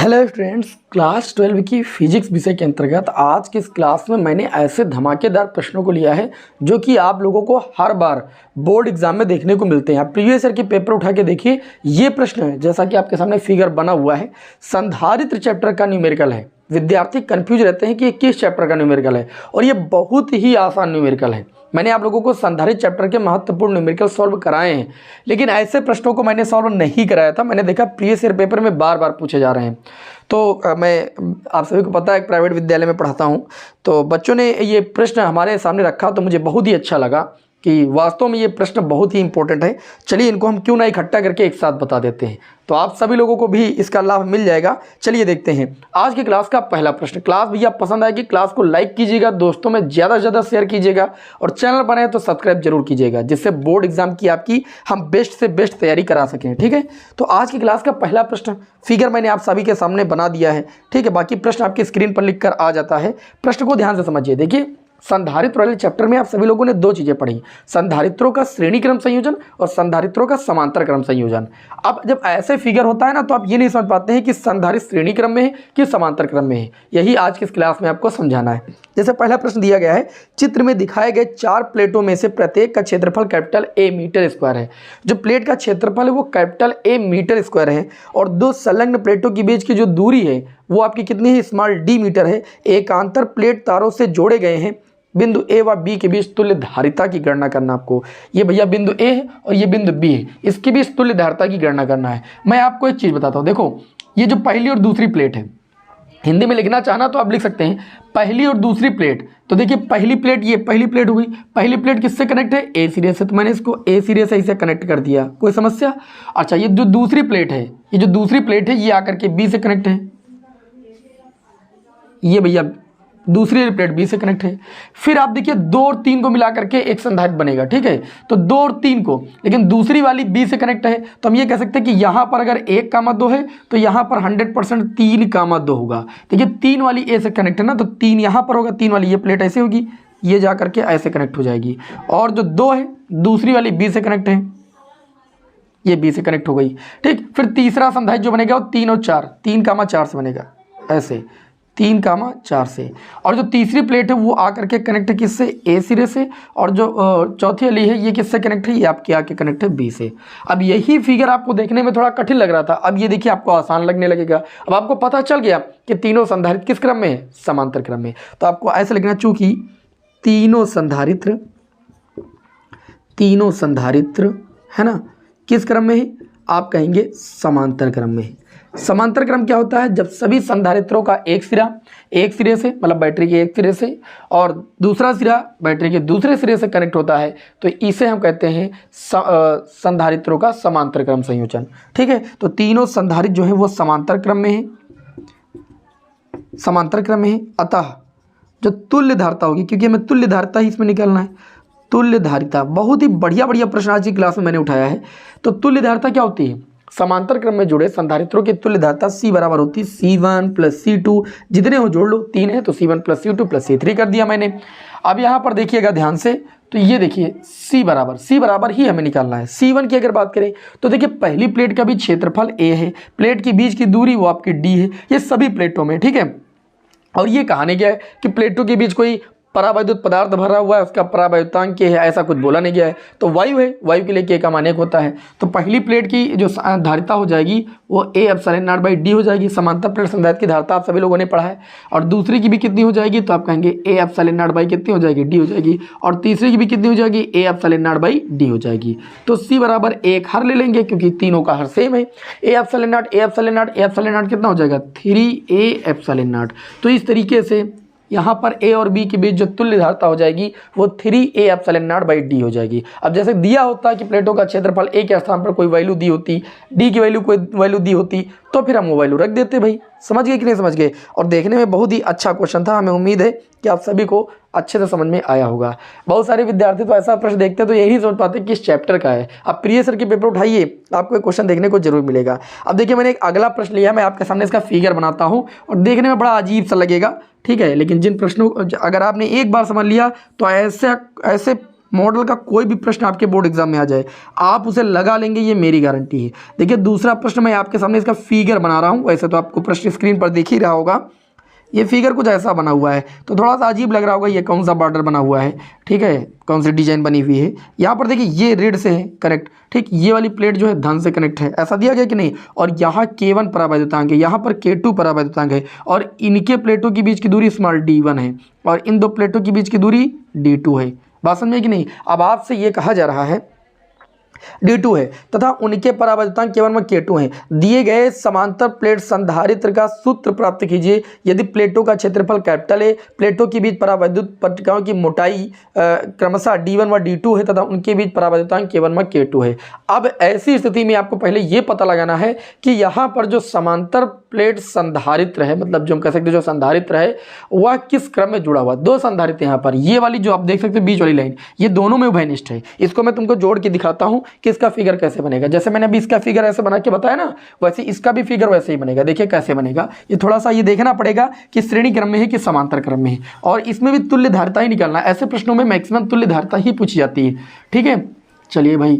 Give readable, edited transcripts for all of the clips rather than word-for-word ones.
Hello students, class 12 की physics विषय के अंतर्गत आज की इस क्लास में मैंने ऐसे धमाकेदार प्रश्नों को लिया है जो कि आप लोगों को हर बार बोर्ड एग्जाम में देखने को मिलते हैं। आप प्रीवियस ईयर के पेपर उठा के देखिए, ये प्रश्न है जैसा कि आपके सामने फिगर बना हुआ है, संधारित्र चैप्टर का न्यूमेरिकल है। विद्यार्थी कंफ्यूज रहते हैं कि ये किस चैप्टर का न्यूमेरिकल है और ये बहुत ही आसान न्यूमेरिकल है। मैंने आप लोगों को संधारित्र चैप्टर के महत्वपूर्ण न्यूमेरिकल सॉल्व कराए हैं, लेकिन ऐसे प्रश्नों को मैंने सॉल्व नहीं कराया था। मैंने देखा प्रीवियस ईयर पेपर में बार बार पूछे जा रहे हैं। तो मैं आप सभी को पता है, एक प्राइवेट विद्यालय में पढ़ाता हूँ, तो बच्चों ने ये प्रश्न हमारे सामने रखा तो मुझे बहुत ही अच्छा लगा कि वास्तव में ये प्रश्न बहुत ही इंपॉर्टेंट है। चलिए इनको हम क्यों ना इकट्ठा करके एक साथ बता देते हैं, तो आप सभी लोगों को भी इसका लाभ मिल जाएगा। चलिए देखते हैं आज की क्लास का पहला प्रश्न। क्लास भैया पसंद आएगी, क्लास को लाइक कीजिएगा, दोस्तों में ज़्यादा से ज़्यादा शेयर कीजिएगा और चैनल बनाए तो सब्सक्राइब जरूर कीजिएगा, जिससे बोर्ड एग्जाम की आपकी हम बेस्ट से बेस्ट तैयारी करा सकें। ठीक है, तो आज की क्लास का पहला प्रश्न फिगर मैंने आप सभी के सामने बना दिया है। ठीक है, बाकी प्रश्न आपकी स्क्रीन पर लिख कर आ जाता है। प्रश्न को ध्यान से समझिए। देखिए, संधारित्र वाले चैप्टर में आप सभी लोगों ने दो चीजें पढ़ी, संधारित्रों का श्रेणी क्रम संयोजन और संधारित्रों का समांतर क्रम संयोजन। अब जब ऐसे फिगर होता है ना, तो आप ये नहीं समझ पाते हैं कि संधारित्र श्रेणी क्रम में है कि समांतर क्रम में है। यही आज की इस क्लास में आपको समझाना है। जैसे पहला प्रश्न दिया गया है, चित्र में दिखाए गए 4 प्लेटों में से प्रत्येक का क्षेत्रफल कैपिटल ए मीटर स्क्वायर है। जो प्लेट का क्षेत्रफल है वो कैपिटल ए मीटर स्क्वायर है और दो संलग्न प्लेटों के बीच की जो दूरी है वो आपकी कितनी है, स्मॉल डी मीटर है। एकांतर प्लेट तारों से जोड़े गए हैं। बिंदु ए व बी के बीच तुल्य धारिता की गणना करना आपको। ये भैया बिंदु ए है और ये बिंदु बी है, इसके बीच तुल्य धारिता की गणना करना है। मैं आपको एक चीज बताता हूँ, देखो ये जो पहली और दूसरी प्लेट है, हिंदी में लिखना चाहना तो आप लिख सकते हैं पहली और दूसरी प्लेट। तो देखिए पहली प्लेट, ये पहली प्लेट हो गई। पहली प्लेट किससे कनेक्ट है, ए सिरे से, तो मैंने इसको ए सिरे से इसे कनेक्ट कर दिया। कोई समस्या? अच्छा, ये जो दूसरी प्लेट है, ये जो दूसरी प्लेट है ये आकर के बी से कनेक्ट है। ये भैया दूसरी प्लेट बी से कनेक्ट है। फिर आप देखिए 2 और 3 को मिला करके एक संधारित्र बनेगा। ठीक है, तो 2 और 3 को, लेकिन दूसरी वाली बी से कनेक्ट है, तो हम ये कह सकते हैं कि यहां पर अगर 1, 2 है तो यहां पर 100% 3, 2 होगा। देखिए 3 वाली ए से कनेक्ट है ना, तो 3 यहां पर होगा, 3 वाली ये प्लेट ऐसे होगी, ये जा करके ऐसे कनेक्ट हो जाएगी। और जो 2 है दूसरी वाली बी से कनेक्ट है, ये बी से कनेक्ट हो गई। ठीक, फिर तीसरा संधारित्र जो बनेगा वो 3 और 4, 3, 4 से बनेगा, ऐसे 3, 4 से। और जो तीसरी प्लेट है वो आकर के कनेक्ट है किससे, ए सिरे से। और जो चौथी वाली है ये किससे कनेक्ट है, ये आपके आके कनेक्ट है बी से। अब यही फिगर आपको देखने में थोड़ा कठिन लग रहा था, अब ये देखिए आपको आसान लगने लगेगा। अब आपको पता चल गया कि तीनों संधारित्र किस क्रम में है, समांतर क्रम में। तो आपको ऐसे लिखना, चूंकि तीनों संधारित्र है ना किस क्रम में है, आप कहेंगे समांतर क्रम में है। समांतर क्रम क्या होता है, जब सभी संधारित्रों का एक सिरे से, मतलब बैटरी के एक सिरे से, और दूसरा सिरा बैटरी के दूसरे सिरे से कनेक्ट होता है, तो इसे हम कहते हैं संधारित्रों का समांतर क्रम संयोजन। ठीक है, तो तीनों संधारित्र जो है वो समांतर क्रम में है, अतः जो तुल्य धारिता होगी, क्योंकि हमें तुल्य धारिता ही इसमें निकालना है, तुल्य धारिता। बहुत ही बढ़िया क्वेश्चन आज की क्लास में मैंने उठाया है। तो तुल्य धारिता क्या होती है, समांतर क्रम में जुड़े संधारित्रों की तुल्य धारिता C बराबर होती है C1 + C2, जितने हो जोड़ लो, 3 है तो C1 + C2 + C3 कर दिया मैंने। अब यहाँ पर देखिएगा ध्यान से, तो ये देखिए C बराबर ही हमें निकालना है। C1 की अगर बात करें तो देखिए पहली प्लेट का भी क्षेत्रफल A है, प्लेट के बीच की दूरी वो आपकी D है, ये सभी प्लेटों में। ठीक है, और ये कहानी क्या है कि प्लेटों के बीच कोई परावैद्युत पदार्थ भरा हुआ है, उसका परावैद्युतांक क्या है, ऐसा कुछ बोला नहीं गया है। तो वायु है, वायु के लिए K का मान 1 होता है। तो पहली प्लेट की जो धारिता हो जाएगी वो A∈0/D हो जाएगी। समांतर प्लेट संधारित्र की धारिता आप सभी लोगों ने पढ़ा है। और दूसरी की भी कितनी हो जाएगी, तो आप कहेंगे A∈0 कितनी हो जाएगी, D हो जाएगी। और तीसरी की भी कितनी हो जाएगी, A∈0/D हो जाएगी। तो C बराबर 1 हर ले लेंगे, क्योंकि तीनों का हर सेम है। A∈0 कितना हो जाएगा, 3A∈0। तो इस तरीके से यहाँ पर A और B के बीच जो तुल्य धारिता हो जाएगी वो 3A∈0/D हो जाएगी। अब जैसे दिया होता है कि प्लेटों का क्षेत्रफल A के स्थान पर कोई वैल्यू दी होती, D की वैल्यू कोई वैल्यू दी होती, तो फिर हम वो वैल्यू रख देते। भाई समझ गए कि नहीं समझ गए? और देखने में बहुत ही अच्छा क्वेश्चन था, हमें उम्मीद है कि आप सभी को अच्छे से समझ में आया होगा। बहुत सारे विद्यार्थी तो ऐसा प्रश्न देखते हैं तो यही समझ पाते हैं किस चैप्टर का है। आप प्रीवियस ईयर के पेपर उठाइए, आपको एक क्वेश्चन देखने को जरूर मिलेगा। अब देखिए मैंने एक अगला प्रश्न लिया, मैं आपके सामने इसका फिगर बनाता हूँ और देखने में बड़ा अजीब सा लगेगा। ठीक है, लेकिन जिन प्रश्नों, अगर आपने एक बार समझ लिया तो ऐसे मॉडल का कोई भी प्रश्न आपके बोर्ड एग्जाम में आ जाए आप उसे लगा लेंगे, ये मेरी गारंटी है। देखिए दूसरा प्रश्न मैं आपके सामने इसका फिगर बना रहा हूँ, वैसे तो आपको प्रश्न स्क्रीन पर दिख ही रहा होगा। ये फिगर कुछ ऐसा बना हुआ है तो थोड़ा सा अजीब लग रहा होगा, ये कौन सा बॉर्डर बना हुआ है, ठीक है, कौन सी डिजाइन बनी हुई है। यहाँ पर देखिए ये ऋण से है कनेक्ट, ठीक, ये वाली प्लेट जो है धन से कनेक्ट है, ऐसा दिया गया कि नहीं। और यहाँ K1 परावैद्युतांक है, यहाँ पर K2 परावैद्युतांक है, और इनके प्लेटों के बीच की दूरी स्मॉल d1 है, और इन दो प्लेटों के बीच की दूरी d2 है। बात समझ में कि नहीं। अब आपसे ये कहा जा रहा है D2 है तथा उनके परावैद्युतांक K1 व K2 हैं। दिए गए समांतर प्लेट संधारित्र का सूत्र प्राप्त कीजिए। यदि प्लेटों का क्षेत्रफल कैपिटल है, प्लेटों के बीच परावैद्युत पट्टिकाओं की मोटाई क्रमशः D1 व D2 है तथा उनके बीच परावैद्युतांक K1 व K2 है। अब ऐसी स्थिति में आपको पहले ये पता लगाना है कि यहाँ पर जो समांतर प्लेट संधारित्र है, मतलब जो हम कह सकते हैं जो संधारित्र है वह किस क्रम में जुड़ा हुआ। दो संधारित्र यहाँ पर, ये वाली जो आप देख सकते हैं बीच वाली लाइन, ये दोनों में उभयनिष्ठ है। इसको मैं तुमको जोड़ के दिखाता हूँ कि इसका फिगर कैसे बनेगा। जैसे मैंने अभी इसका फिगर ऐसे बना के बताया ना, वैसे इसका भी फिगर वैसे ही बनेगा। देखिए कैसे बनेगा, ये थोड़ा सा ये देखना पड़ेगा कि श्रेणी क्रम में है कि समांतर क्रम में है, और इसमें भी तुल्य धारिता ही निकालना है। ऐसे प्रश्नों में मैक्सिमम तुल्य धारिता ही पूछी जाती है, ठीक है। चलिए भाई,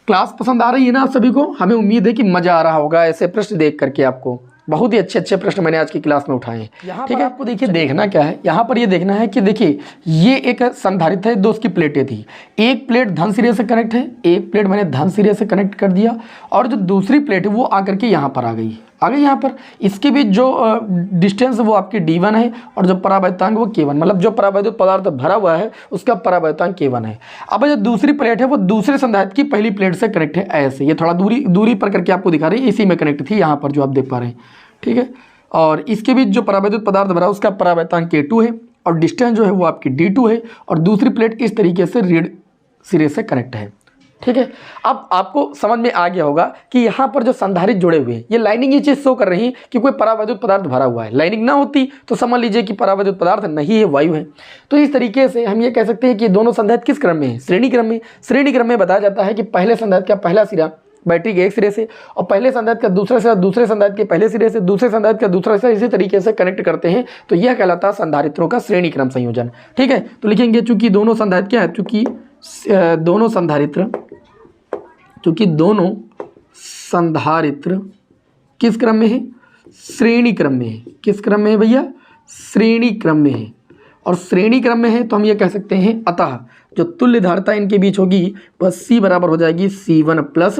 क्लास पसंद आ रही है ना आप सभी को। हमें उम्मीद है कि मजा आ रहा होगा ऐसे प्रश्न देख करके। आपको बहुत ही अच्छे अच्छे प्रश्न मैंने आज की क्लास में उठाए हैं, ठीक है। आपको देखिए देखना क्या है, यहाँ पर ये देखना है कि देखिए ये एक संधारित्र है, दो उसकी प्लेटें थी। एक प्लेट धन सिरे से कनेक्ट है, एक प्लेट मैंने धन सिरे से कनेक्ट कर दिया, और जो दूसरी प्लेट है वो आकर के यहाँ पर आ गई यहाँ पर। इसके बीच जो डिस्टेंस वो आपकी D1 है, और जो परावैद्युतांक वो K1, मतलब जो परावैद्युत पदार्थ भरा हुआ है उसका परावैद्युतांक K1 है। अब जो दूसरी प्लेट है वो दूसरे संधारित्र की पहली प्लेट से कनेक्ट है ऐसे, ये थोड़ा दूरी पर करके आपको दिखा रही है, इसी में कनेक्ट थी यहाँ पर जो आप देख पा रहे हैं, ठीक है। और इसके बीच जो परावैद्युत पदार्थ भरा उसका परावैद्युतांक K2 है, और डिस्टेंस जो है वो आपकी D2 है, और दूसरी प्लेट इस तरीके से ऋण सिरे से कनेक्ट है, ठीक है। अब आपको समझ में आ गया होगा कि यहाँ पर जो संधारित्र जुड़े हुए हैं, ये लाइनिंग ये चीज शो कर रही है कि कोई परावैद्युत पदार्थ भरा हुआ है। लाइनिंग ना होती तो समझ लीजिए कि परावैद्युत पदार्थ नहीं है, वायु है। तो इस तरीके से हम ये कह सकते हैं कि दोनों संधारित्र किस क्रम में है, श्रेणी क्रम में। श्रेणी क्रम में बताया जाता है कि पहले संधारित्र का पहला सिरा बैटरी के एक सिरे से, और पहले संधारित्र का दूसरा सिरा दूसरे संधारित्र के पहले सिरे से, दूसरे संधारित्र का दूसरा सिरा, इसी तरीके से कनेक्ट करते हैं। तो यह कहलाता है संधारित्रों का श्रेणी क्रम संयोजन, ठीक है। तो लिखेंगे चूंकि दोनों संधारित्र क्या है, चूंकि दोनों संधारित्र किस क्रम में है, श्रेणी क्रम में है। किस क्रम में है भैया, श्रेणी क्रम में है। और श्रेणी क्रम में है तो हम ये कह सकते हैं अतः जो तुल्य धारिता इनके बीच होगी वह C बराबर हो जाएगी C1 प्लस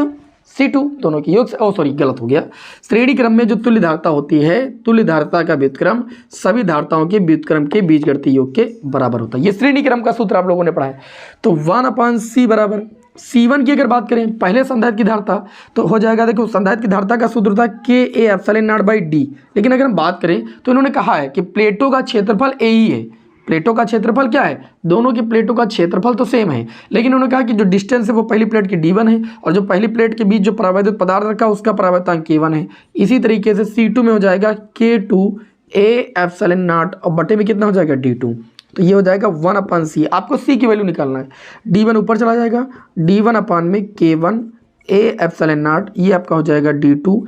C2, दोनों की योग से, सॉरी गलत हो गया। श्रेणी क्रम में जो तुल्य धारिता होती है, तुल्य धारिता का व्युत्क्रम सभी धारिताओं के व्युत्क्रम के बीजगणितीय योग के बराबर होता है। ये श्रेणी क्रम का सूत्र आप लोगों ने पढ़ा है। तो 1/C बराबर C1 की अगर बात करें पहले संधारित्र की धारिता तो हो जाएगा, देखो संधारित्र की धारिता का सूत्र था Ka/ε0/d। लेकिन अगर हम बात करें तो इन्होंने कहा है कि प्लेटों का क्षेत्रफल A ही है। प्लेटों का क्षेत्रफल क्या है, दोनों की प्लेटों का क्षेत्रफल तो सेम है, लेकिन उन्होंने कहा कि जो डिस्टेंस है वो पहली प्लेट की D1 है, और जो पहली प्लेट के बीच जो परावैद्युत पदार्थ रखा उसका परावैद्युतांक K1 है। इसी तरीके से C2 में हो जाएगा K2A/ε0, और बटे में कितना हो जाएगा D2। तो ये हो जाएगा 1/C। आपको C की वैल्यू निकालना है। D1 ऊपर चला जाएगा, D1 K1A/ε0, ये आपका हो जाएगा D2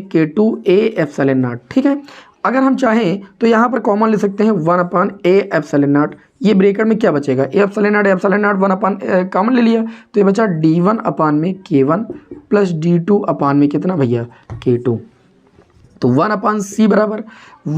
K2A/ε0, ठीक है। अगर हम चाहें तो यहाँ पर कॉमन ले सकते हैं 1/A/ε0। ये ब्रेकेट में क्या बचेगा, A/ε0 1 कॉमन ले लिया तो ये बचा D1 K1 प्लस D2 में कितना भैया K2। तो 1/C बराबर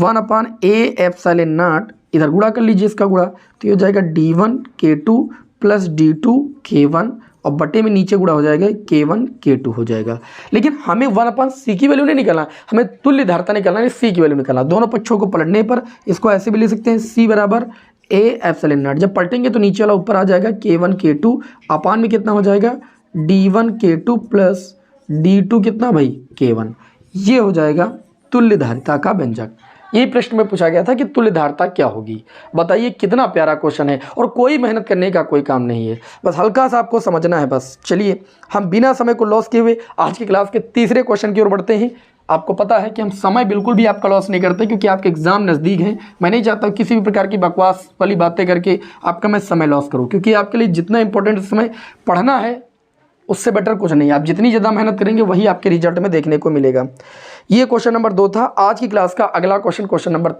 1/A/ε0, इधर गुणा कर लीजिए इसका गुणा, तो ये हो जाएगा D1 K2 plus D2 K1, और बटे में नीचे गुणा हो जाएगा K1 K2 हो जाएगा। लेकिन हमें 1/C की वैल्यू नहीं निकालना, हमें तुल्य धारिता निकालना है, C की वैल्यू निकालना। दोनों पक्षों को पलटने पर इसको ऐसे भी ले सकते हैं, C बराबर A/ε0। जब पलटेंगे तो नीचे वाला ऊपर आ जाएगा K1 K2 अपान में कितना हो जाएगा D1 K2 प्लस D2 कितना भाई K1। ये हो जाएगा तुल्य धारिता का व्यंजक। यही प्रश्न में पूछा गया था कि तुल्य धारिता क्या होगी। बताइए कितना प्यारा क्वेश्चन है, और कोई मेहनत करने का कोई काम नहीं है, बस हल्का सा आपको समझना है बस। चलिए हम बिना समय को लॉस किए हुए आज की क्लास के तीसरे क्वेश्चन की ओर बढ़ते हैं। आपको पता है कि हम समय बिल्कुल भी आपका लॉस नहीं करते, क्योंकि आपके एग्जाम नज़दीक हैं। मैं नहीं चाहता किसी भी प्रकार की बकवास वाली बातें करके आपका मैं समय लॉस करूँ, क्योंकि आपके लिए जितना इंपॉर्टेंट समय पढ़ना है उससे बेटर कुछ नहीं। आप जितनी ज़्यादा मेहनत करेंगे वही आपके रिजल्ट में देखने को मिलेगा। ये क्वेश्चन नंबर 2 था। आज की क्लास का अगला क्वेश्चन, क्वेश्चन नंबर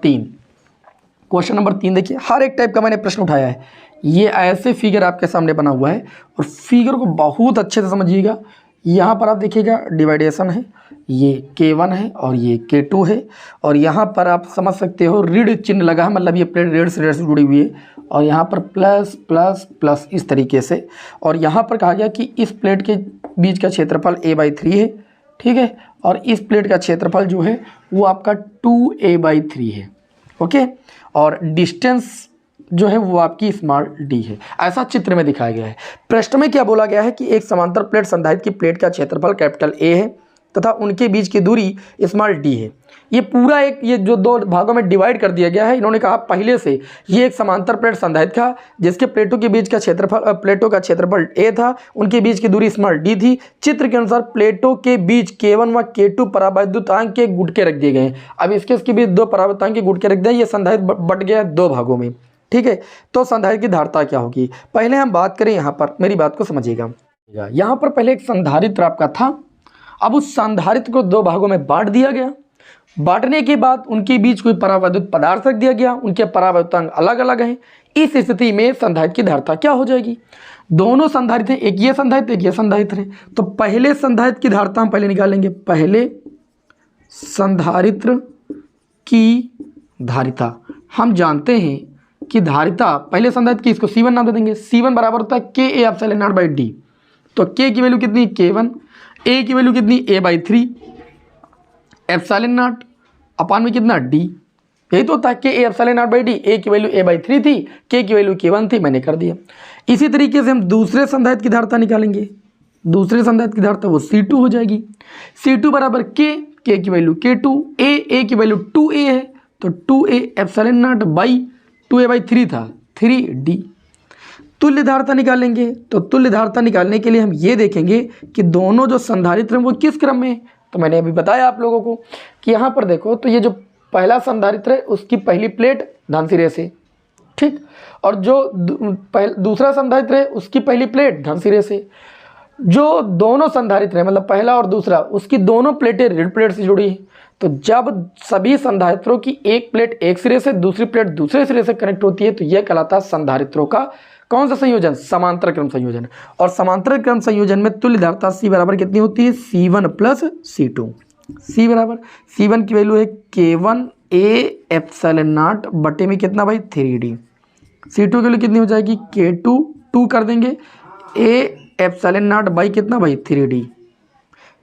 3 देखिए, हर एक टाइप का मैंने प्रश्न उठाया है। ये ऐसे फिगर आपके सामने बना हुआ है और फिगर को बहुत अच्छे से समझिएगा। यहाँ पर आप देखिएगा डिवाइडेशन है, ये K1 है और ये K2 है, और यहाँ पर आप समझ सकते हो ऋण चिन्ह लगा है, मतलब ये प्लेट ऋण से जुड़ी हुई है, और यहाँ पर प्लस प्लस प्लस इस तरीके से। और यहाँ पर कहा गया कि इस प्लेट के बीच का क्षेत्रफल a/3 है, ठीक है, और इस प्लेट का क्षेत्रफल जो है वो आपका 2a/3 है, ओके, और डिस्टेंस जो है वो आपकी स्मॉल d है। ऐसा चित्र में दिखाया गया है। प्रश्न में क्या बोला गया है कि एक समांतर प्लेट संधारित्र की प्लेट का क्षेत्रफल कैपिटल A है तथा उनके बीच की दूरी स्मॉल d है। ये पूरा एक ये जो दो भागों में डिवाइड कर दिया गया है। इन्होंने कहा पहले से ये एक समांतर प्लेट संधारित्र था जिसके प्लेटों के बीच का क्षेत्रफल प्लेटों का क्षेत्रफल a था, उनके बीच की दूरी स्मॉल d थी। चित्र के अनुसार प्लेटों के बीच K1 व K2 परावैद्युतांक के गुटके रख दिए गए हैं। अब इसके बीच दो परावैद्युतांक के गुटके रख दिए, ये संधारित्र बट गया दो भागों में, ठीक है। तो संधारित्र की धारिता क्या होगी, पहले हम बात करें, यहाँ पर मेरी बात को समझिएगा। यहाँ पर पहले एक संधारित्र आपका था, अब उस संधारित्र को दो भागों में बांट दिया गया। बांटने के बाद उनके बीच कोई परावैद्युत पदार्थ रख दिया गया, उनके परावैद्युतांक अलग अलग हैं। इस स्थिति में संधारित्र की धारिता क्या हो जाएगी, दोनों संधारित्र हैं, एक ये संधारित्र एक ये संधारित्र है। तो पहले संधारित्र की धारिता हम पहले निकालेंगे, पहले संधारित्र की धारिता हम जानते हैं कि धारिता पहले संधारित्र की, इसको C1 नाम दे देंगे। C1 बराबर होता है Ka/0/d। तो K की वैल्यू कितनी, K1, A की वैल्यू कितनी, A/3, ε0 अपान में कितना d, यही तो होता है Ka/0/d। A की वैल्यू A/3 थी, K की वैल्यू K1 थी, मैंने कर दिया। इसी तरीके से हम दूसरे संधारित्र की धारिता निकालेंगे। दूसरे संधारित्र की धारिता वो C2 हो जाएगी। C2 बराबर K की वैल्यू K2, A की वैल्यू 2A है, तो 2A ε0 2A/3 था 3d। तुल्य धारिता निकालेंगे, तो तुल्य धारिता निकालने के लिए हम ये देखेंगे कि दोनों जो संधारित्र हैं वो किस क्रम में है। तो मैंने अभी बताया आप लोगों को कि यहाँ पर देखो, तो ये जो पहला संधारित्र है उसकी पहली प्लेट धन सिरे से, ठीक, और जो दूसरा संधारित्र है उसकी पहली प्लेट धन सिरे से। जो दोनों संधारित्र है मतलब पहला और दूसरा, उसकी दोनों प्लेटें ऋण प्लेट से जुड़ी हैं। तो जब सभी संधारित्रों की एक प्लेट एक सिरे से दूसरी प्लेट दूसरे सिरे से कनेक्ट होती है तो यह कहलाता है संधारित्रों का कौन सा संयोजन, समांतर क्रम संयोजन। और समांतर क्रम संयोजन में तुल्य धारिता C बराबर कितनी होती है, C1 + C2। C बराबर C1 की वैल्यू है K1A/0 बटे में कितना भाई 3d। C2 की वैल्यू कितनी हो जाएगी, K2 2 कर देंगे, A/0 बाई कितना भाई 3d।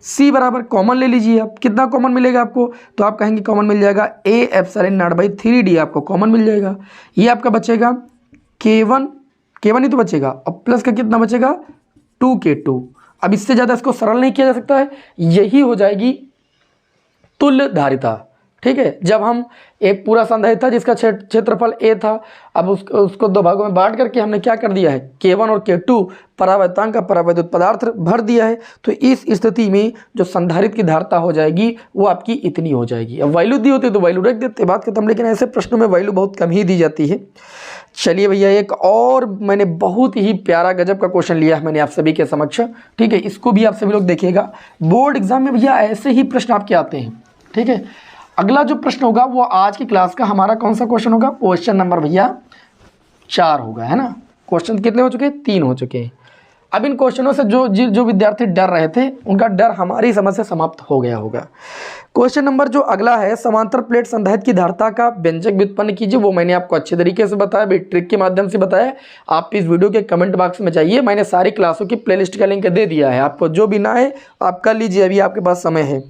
C बराबर कॉमन ले लीजिए आप, कितना कॉमन मिलेगा आपको, तो आप कहेंगे कॉमन मिल जाएगा A/0/3d, आपको कॉमन मिल जाएगा। ये आपका बचेगा K1 ही तो बचेगा, और प्लस का कितना बचेगा 2K2। अब इससे ज़्यादा इसको सरल नहीं किया जा सकता है, यही हो जाएगी तुल्य धारिता, ठीक है। जब हम एक पूरा संधारित्र था जिसका क्षेत्रफल A था, अब उसको दो भागों में बांट करके हमने क्या कर दिया है, K1 और K2 परावैद्युतांक का परावैद्युत पदार्थ भर दिया है। तो इस स्थिति में जो संधारित्र की धारिता हो जाएगी वो आपकी इतनी हो जाएगी। अब वैल्यू दी होती है तो वैल्यू रख देते, बात खत्म। लेकिन ऐसे प्रश्नों में वैल्यू बहुत कम ही दी जाती है। चलिए भैया, एक और मैंने बहुत ही प्यारा गजब का क्वेश्चन लिया है मैंने आप सभी के समक्ष, ठीक है। इसको भी आप सभी लोग देखिएगा, बोर्ड एग्जाम में भैया ऐसे ही प्रश्न आपके आते हैं, ठीक है। अगला जो प्रश्न होगा वो आज की क्लास का हमारा कौन सा क्वेश्चन होगा, क्वेश्चन नंबर भैया 4 होगा, है ना। क्वेश्चन कितने हो चुके हैं, 3 हो चुके हैं। अब इन क्वेश्चनों से जो विद्यार्थी डर रहे थे उनका डर हमारी समझ से समाप्त हो गया होगा। क्वेश्चन नंबर जो अगला है, समांतर प्लेट संधारित्र की धारिता का व्यंजक व्युत्पन्न कीजिए। वो मैंने आपको अच्छे तरीके से बताया, ट्रिक के माध्यम से बताया। आप इस वीडियो के कमेंट बॉक्स में जाइए, मैंने सारी क्लासों की प्लेलिस्ट का लिंक दे दिया है आपको, जो भी ना है आप कर लीजिए, अभी आपके पास समय है।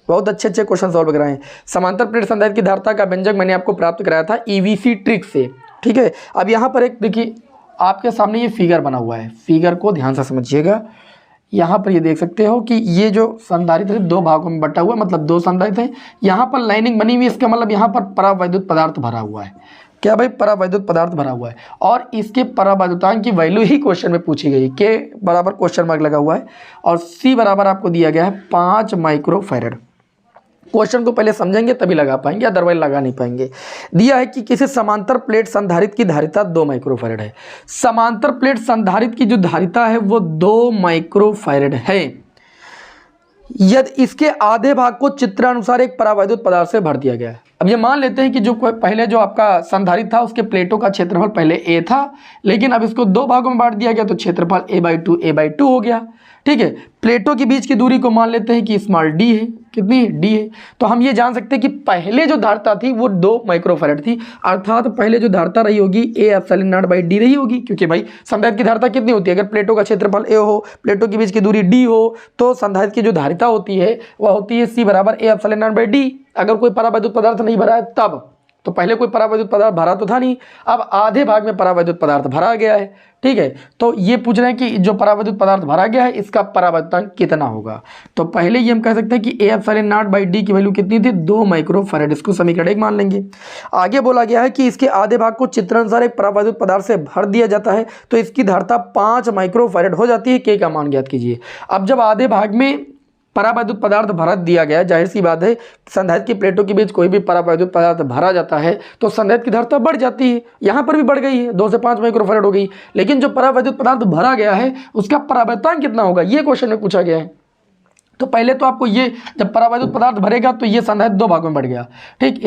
बहुत अच्छे क्वेश्चन सॉल्व कराए हैं। समांतर प्लेट संधारित्र की धारिता का व्यंजक मैंने आपको प्राप्त कराया था EVC ट्रिक से, ठीक है। अब यहाँ पर एक देखिए आपके सामने ये फिगर बना हुआ है, फिगर को ध्यान से समझिएगा। यहाँ पर ये देख सकते हो कि ये जो संधारित्र है दो भागों में बटा हुआ है, मतलब दो संधारित्र हैं। यहाँ पर लाइनिंग बनी हुई है, इसका मतलब यहाँ पर परावैद्युत पदार्थ भरा हुआ है। क्या भाई, परावैद्युत पदार्थ भरा हुआ है, और इसके परावैद्युतांक की वैल्यू ही क्वेश्चन में पूछी गई। K बराबर क्वेश्चन मार्क लगा हुआ है, और C बराबर आपको दिया गया है 5 माइक्रोफैरड। क्वेश्चन को पहले समझेंगे तभी लगा पाएंगे, अदरवाइज लगा नहीं पाएंगे। दिया है कि किसी समांतर प्लेट संधारित्र की धारिता 2 माइक्रोफैरड है। समांतर प्लेट संधारित्र की जो धारिता है वो 2 माइक्रोफैरड है। यदि इसके आधे भाग को चित्रानुसार एक परावैद्युत पदार्थ से भर दिया गया है। अब ये मान लेते हैं कि जो पहले जो आपका संधारित्र था उसके प्लेटों का क्षेत्रफल पहले a था, लेकिन अब इसको दो भागों में बांट दिया गया तो क्षेत्रफल a/2 हो गया। ठीक है, प्लेटों के बीच की दूरी को मान लेते हैं कि स्मॉल d है। कितनी है? d है। तो हम ये जान सकते हैं कि पहले जो धारिता थी वो 2 माइक्रोफैराड थी, अर्थात पहले जो धारिता रही होगी A/0/d रही होगी, क्योंकि भाई संधारित्र की धारिता कितनी होती है? अगर प्लेटों का क्षेत्रफल a हो, प्लेटों के बीच की दूरी d हो, तो संधारित्र की जो धारिता होती है वह होती है C = A/0/d। अगर कोई परावैद्युत पदार्थ नहीं भरा है तब, तो पहले कोई परावैद्युत पदार्थ भरा तो था नहीं, अब आधे भाग में परावैद्युत पदार्थ भरा गया है। ठीक है, तो ये पूछ रहे हैं कि जो परावैद्युत पदार्थ भरा गया है इसका परावैद्युतांक कितना होगा। तो पहले ये हम कह सकते हैं कि A/0/d की वैल्यू कितनी थी? 2 माइक्रोफैराड। इसको समीकरण 1 मान लेंगे। आगे बोला गया है कि इसके आधे भाग को चित्रानुसार एक परावैद्युत पदार्थ से भर दिया जाता है तो इसकी धारिता 5 माइक्रोफैराड हो जाती है। के का मान ज्ञात कीजिए। अब जब आधे भाग में परावैद्युत पदार्थ भर दिया गया, जाहिर सी बात है संधारित्र की प्लेटों के बीच कोई भी परावैद्युत पदार्थ भरा जाता है तो संधारित्र की धारिता बढ़ जाती है। यहाँ पर भी बढ़ गई है, 2 से 5 माइक्रोफैराड हो गई, लेकिन जो परावैद्युत पदार्थ भरा गया है उसका परावैद्युतांक कितना होगा, ये क्वेश्चन में पूछा गया है। तो पहले तो आपको ये, जब परावैद्युत पदार्थ भरेगा तो ये संधारित्र 2 भागों में बढ़ गया। ठीक,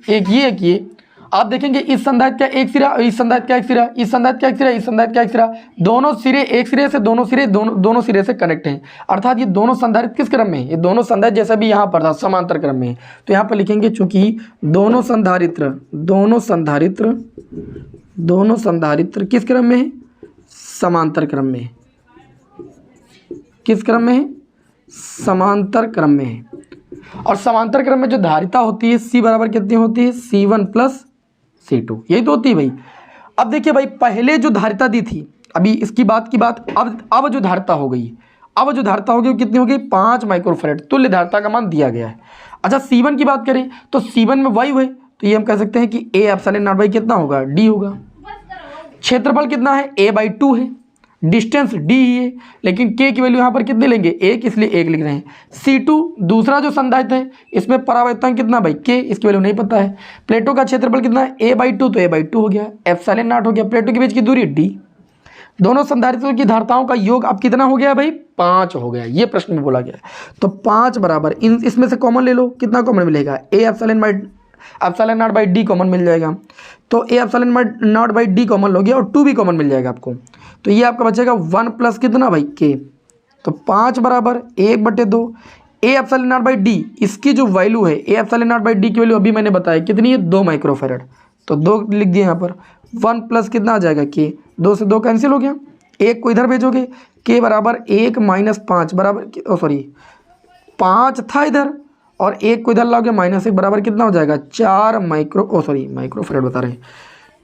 एक आप देखेंगे इस संधारित्र का एक सिरा, इस संधारित्र का एक सिरा, इस संधारित्र का एक सिरा, इस संधारित्र का एक सिरा, दोनों सिरे एक सिरे से दोनों सिरे से कनेक्ट हैं, अर्थात ये दोनों संधारित्र किस क्रम में है? ये दोनों संधारित्र जैसा भी यहाँ पर था समांतर क्रम में है, तो यहाँ पर लिखेंगे चूंकि दोनों संधारित्र किस क्रम में है? समांतर क्रम में। किस क्रम में है? समांतर क्रम में है। और समांतर क्रम में जो धारिता होती है C बराबर कितनी होती है? C1 + C2, यही तो होती है भाई। अब देखिए भाई, पहले जो धारिता दी थी, अभी इसकी बात अब जो धारिता हो गई, वो कितनी हो गई? 5 माइक्रोफैराड तुल्य धारिता का मान दिया गया है। अच्छा, C1 की बात करें तो C1 में वाई हुए, तो ये हम कह सकते हैं कि A/0/d कितना होगा? d होगा। क्षेत्रफल कितना है? a/2 है, डिस्टेंस d ही है, लेकिन k की वैल्यू यहाँ पर कितने लेंगे? 1, इसलिए 1 लिख रहे हैं। C2 दूसरा जो संधारित्र है, इसमें परावैद्युतांक कितना भाई? k, इसकी वैल्यू नहीं पता है। प्लेटों का क्षेत्रफल कितना है? a/2, तो a/2 हो गया, ε0 हो गया, प्लेटों के बीच की दूरी d। दोनों संधारित्रों की धारिताओं का योग अब कितना हो गया भाई? 5 हो गया, ये प्रश्न में बोला गया है। तो 5 बराबर इसमें से कॉमन ले लो, कितना कॉमन मिलेगा? A/0/d कॉमन मिल जाएगा, तो A/0/d कॉमन लोगे और 2 भी कॉमन मिल जाएगा आपको, तो ये आपका बचेगा 1 प्लस कितना भाई? k। तो 5 बराबर 1/2 A/0/d, इसकी जो वैल्यू है A/0/d की वैल्यू अभी मैंने बताया कितनी है? 2 माइक्रोफैराड, तो 2 लिख दिए यहाँ पर। 1 प्लस कितना आ जाएगा? k। 2 से 2 कैंसिल हो गया, 1 को इधर भेजोगे, k बराबर 1 - 5 बराबर 5 था इधर, और 1 को इधर लाओगे -1 बराबर कितना हो जाएगा? 4 माइक्रोफैराड बता रहे हैं।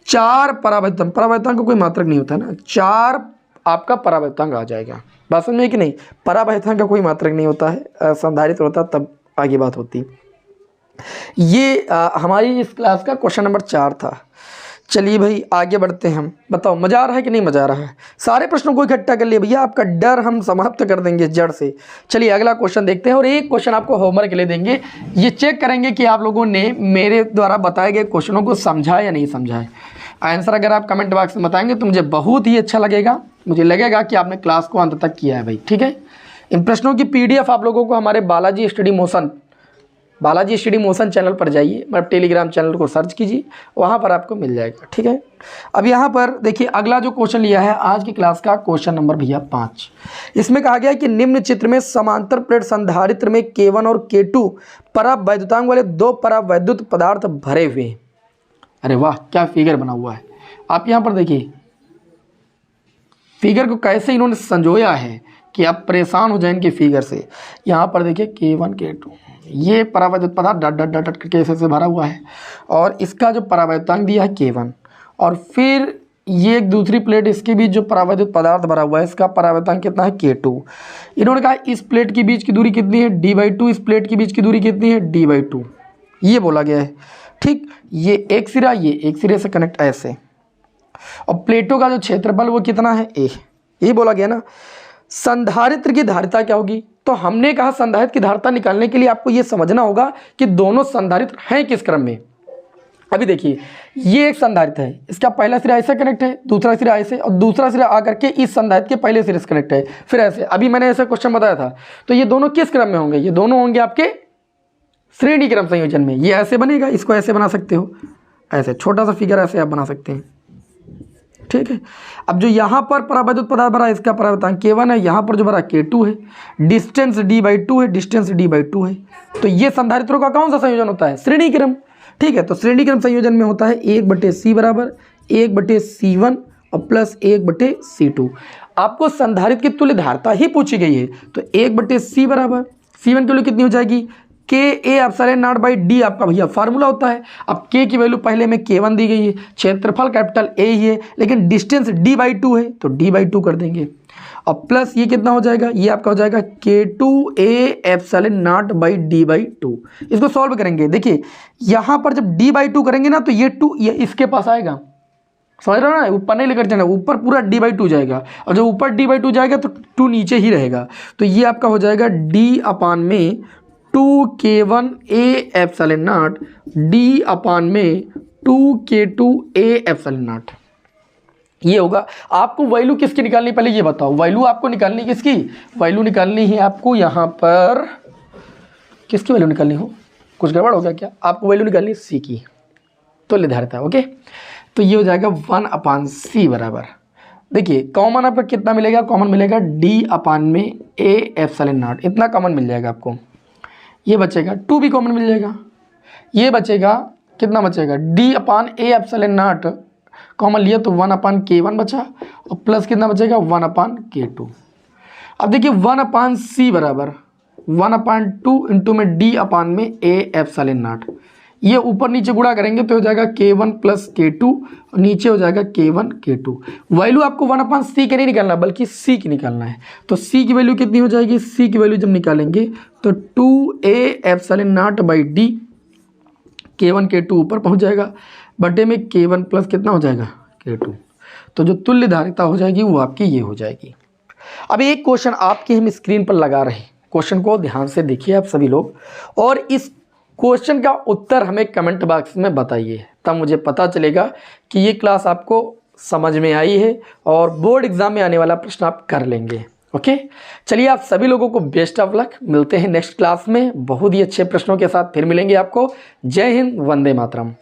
4 परावैद्युतांक का कोई मात्रक नहीं होता है ना, 4 आपका परावैद्युतांक आ जाएगा। बात समझ में कि नहीं? परावैद्युतांक का कोई मात्रक नहीं होता है, संधारित्र होता तब आगे बात होती। ये हमारी इस क्लास का क्वेश्चन नंबर 4 था। चलिए भाई आगे बढ़ते हैं हम। बताओ मज़ा आ रहा है कि नहीं मज़ा आ रहा है? सारे प्रश्नों को इकट्ठा कर लिए भैया, आपका डर हम समाप्त कर देंगे जड़ से। चलिए अगला क्वेश्चन देखते हैं, और एक क्वेश्चन आपको होमवर्क के लिए देंगे। ये चेक करेंगे कि आप लोगों ने मेरे द्वारा बताए गए क्वेश्चनों को समझा या नहीं समझा है। आंसर अगर आप कमेंट बॉक्स में बताएंगे तो मुझे बहुत ही अच्छा लगेगा, मुझे लगेगा कि आपने क्लास को अंत तक किया है भाई। ठीक है, इन प्रश्नों की PDF आप लोगों को हमारे बालाजी स्टडी मोशन चैनल पर जाइए, मतलब टेलीग्राम चैनल को सर्च कीजिए, वहाँ पर आपको मिल जाएगा। ठीक है, अब यहाँ पर देखिए अगला जो क्वेश्चन लिया है आज की क्लास का क्वेश्चन नंबर भैया 5। इसमें कहा गया है कि निम्न चित्र में समांतर प्लेट संधारित्र में K1 और K2 परावैद्युतांक वाले 2 परावैद्युत पदार्थ भरे हुए हैं। अरे वाह, क्या फिगर बना हुआ है। आप यहाँ पर देखिए फिगर को कैसे इन्होंने संजोया है कि आप परेशान हो जाए इनके फिगर से। यहाँ पर देखिए K1 K2 ये परावैद्युत पदार्थ डट करके ऐसे भरा हुआ है, और इसका जो परावैद्युतांक दिया है K1, और फिर ये एक दूसरी प्लेट, इसके बीच जो परावैद्युत पदार्थ भरा हुआ है इसका परावैद्युतांक कितना है? K2। इन्होंने कहा इस प्लेट के बीच की दूरी कितनी है? d/2। इस प्लेट के बीच की दूरी कितनी है? d/2, ये बोला गया है। ठीक, ये एक सिरा, ये एक सिरे से कनेक्ट ऐसे, और प्लेटों का जो क्षेत्रफल वो कितना है? a, ये बोला गया ना। संधारित्र की धारिता क्या होगी? तो हमने कहा संधारित्र की धारिता निकालने के लिए आपको ये समझना होगा कि दोनों संधारित्र हैं किस क्रम में। अभी देखिए ये एक संधारित्र है, इसका पहला सिरा ऐसे कनेक्ट है, दूसरा सिरा ऐसे, और दूसरा सिरा आकर के इस संधारित्र के पहले सिरे से कनेक्ट है, फिर ऐसे। अभी मैंने ऐसा क्वेश्चन बताया था, तो ये दोनों किस क्रम में होंगे? ये दोनों होंगे आपके श्रेणी क्रम संयोजन में। ये ऐसे बनेगा, इसको ऐसे बना सकते हो, ऐसे छोटा सा फिगर ऐसे आप बना सकते हैं, ठीक है। अब जो यहाँ पर परावैद्युत पदार्थ भरा, इसका परावर्तनांक K1 है, यहाँ पर जो भरा K2 है, डिस्टेंस D/2 है, डिस्टेंस D/2 है। तो ये संधारित्रों का कौन सा संयोजन होता है? श्रेणी क्रम, ठीक है। तो श्रेणी क्रम संयोजन में होता है 1/C बराबर 1/C1 और प्लस 1/C2। आपको संधारित्र की तुल्य धारिता ही पूछी गई है, तो 1/C बराबर C1 की वैल्यू कितनी हो जाएगी? Ka/0/D आपका भैया फार्मूला होता है। अब K की वैल्यू पहले में K1 दी गई है, क्षेत्रफल कैपिटल A ही है, लेकिन डिस्टेंस D/2 है तो D/2 कर देंगे। और प्लस ये कितना हो जाएगा? ये आपका हो जाएगा K2A/0/D/2। इसको सॉल्व करेंगे, देखिए यहाँ पर जब D/2 करेंगे ना तो ये 2 ये इसके पास आएगा, समझ रहे हो ना? ऊपर नहीं लेकर जाना, ऊपर पूरा D/2 जाएगा, और जब ऊपर D/2 जाएगा तो 2 नीचे ही रहेगा। तो ये आपका हो जाएगा D/में 2K1A/0D/2K2A/0। ये होगा। आपको वैल्यू किसकी निकालनी, पहले ये बताओ, वैल्यू आपको निकालनी किसकी? वैल्यू निकालनी है आपको यहाँ पर, किसकी वैल्यू निकालनी हो? कुछ गड़बड़ हो गया क्या? आपको वैल्यू निकालनी है C की, तो निर्धारित, ओके। तो ये हो जाएगा 1/C बराबर, देखिए कॉमन आपका कितना मिलेगा? कॉमन मिलेगा D/A/0, इतना कॉमन मिल जाएगा आपको। ये बचेगा 2 भी कॉमन मिल जाएगा, ये बचेगा कितना बचेगा? D/A/0 कॉमन लिया तो 1/K1 बचा, और प्लस कितना बचेगा? 1/K2। अब देखिए 1/C बराबर 1/2 इंटू में D/A/0, ये ऊपर नीचे गुणा करेंगे तो हो जाएगा K1 प्लस K2, और नीचे हो जाएगा K1 K2। वैल्यू आपको 1/C के नहीं निकालना बल्कि C की निकालना है। तो C की वैल्यू कितनी हो जाएगी? C की वैल्यू जब निकालेंगे तो 2A/0/D, K1 K2 ऊपर पहुंच जाएगा, बटे में K1 प्लस कितना हो जाएगा? K2। तो जो तुल्य धारिता हो जाएगी वो आपकी ये हो जाएगी। अब एक क्वेश्चन आपके हम स्क्रीन पर लगा रहे हैं, क्वेश्चन को ध्यान से देखिए आप सभी लोग, और इस क्वेश्चन का उत्तर हमें कमेंट बॉक्स में बताइए, तब मुझे पता चलेगा कि ये क्लास आपको समझ में आई है और बोर्ड एग्जाम में आने वाला प्रश्न आप कर लेंगे, ओके। चलिए आप सभी लोगों को बेस्ट ऑफ लक, मिलते हैं नेक्स्ट क्लास में बहुत ही अच्छे प्रश्नों के साथ, फिर मिलेंगे आपको। जय हिंद, वंदे मातरम।